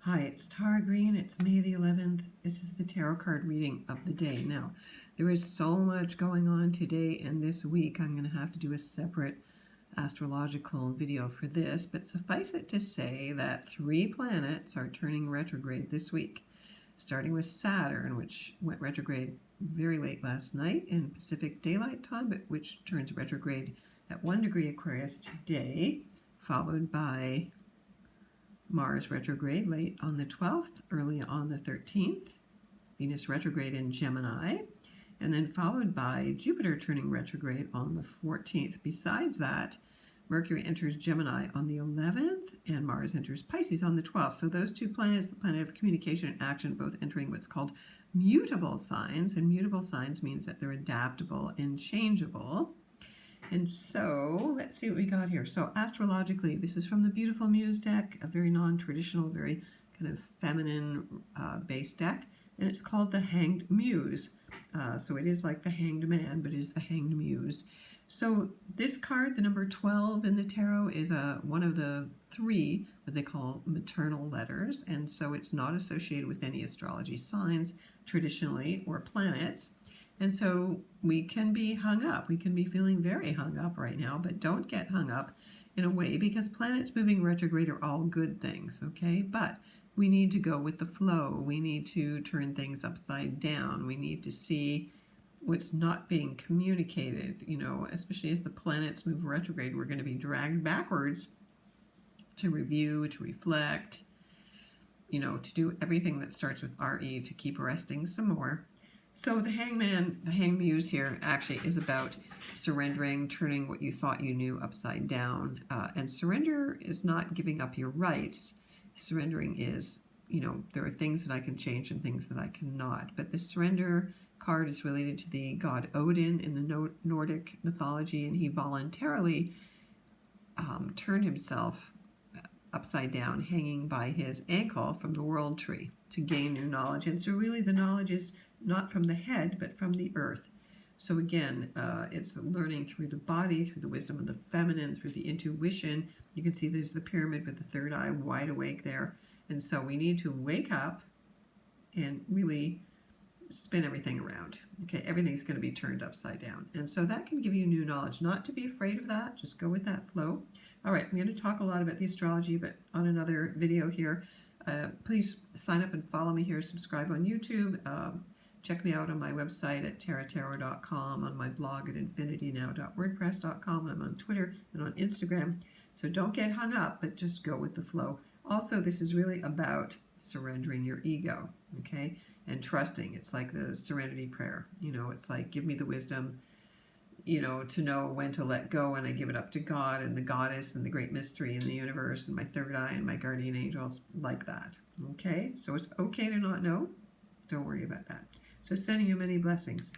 Hi, it's Tara Green. It's May the 11th. This is the tarot card reading of the day. Now, there is so much going on today and this week. I'm going to have to do a separate astrological video for this, but suffice it to say that 3 planets are turning retrograde this week, starting with Saturn, which went retrograde very late last night in Pacific Daylight Time, but which turns retrograde at 1 degree Aquarius today, followed by Mars retrograde late on the 12th, early on the 13th, Venus retrograde in Gemini, and then followed by Jupiter turning retrograde on the 14th. Besides that, Mercury enters Gemini on the 11th, and Mars enters Pisces on the 12th. So those 2 planets, the planet of communication and action, both entering what's called mutable signs, and mutable signs means that they're adaptable and changeable. And so let's see what we got here. So astrologically, this is from the beautiful Muse deck, a very non-traditional, very kind of feminine based deck, and it's called the Hanged Muse. So it is like the Hanged Man, but it is the Hanged Muse. So this card, the number 12 in the tarot, is one of the 3 what they call maternal letters, and so it's not associated with any astrology signs traditionally or planets. And so we can be hung up. We can be feeling very hung up right now, but don't get hung up in a way, because planets moving retrograde are all good things, okay? But we need to go with the flow. We need to turn things upside down. We need to see what's not being communicated, especially as the planets move retrograde. We're going to be dragged backwards to review, to reflect, to do everything that starts with RE, to keep resting some more. So the Hangman, the Hanged Muse here, actually is about surrendering, turning what you thought you knew upside down. And surrender is not giving up your rights. Surrendering is, there are things that I can change and things that I cannot. But the surrender card is related to the god Odin in the Nordic mythology, and he voluntarily turned himself upside down, hanging by his ankle from the world tree to gain new knowledge. And so really the knowledge is not from the head, but from the earth. So again, it's learning through the body, through the wisdom of the feminine, through the intuition. You can see there's the pyramid with the third eye wide awake there. And so we need to wake up and really spin everything around. Okay, everything's going to be turned upside down. And so that can give you new knowledge. Not to be afraid of that, just go with that flow. All right, I'm going to talk a lot about the astrology, but on another video here. Please sign up and follow me here, subscribe on YouTube. Check me out on my website at taratarot.com, on my blog at infinitynow.wordpress.com. I'm on Twitter and on Instagram. So don't get hung up, but just go with the flow. Also, this is really about surrendering your ego, okay, and trusting. It's like the Serenity Prayer. It's like, give me the wisdom, to know when to let go, and I give it up to God and the goddess and the great mystery in the universe and my third eye and my guardian angels, like that. Okay, so it's okay to not know. Don't worry about that. So sending you many blessings.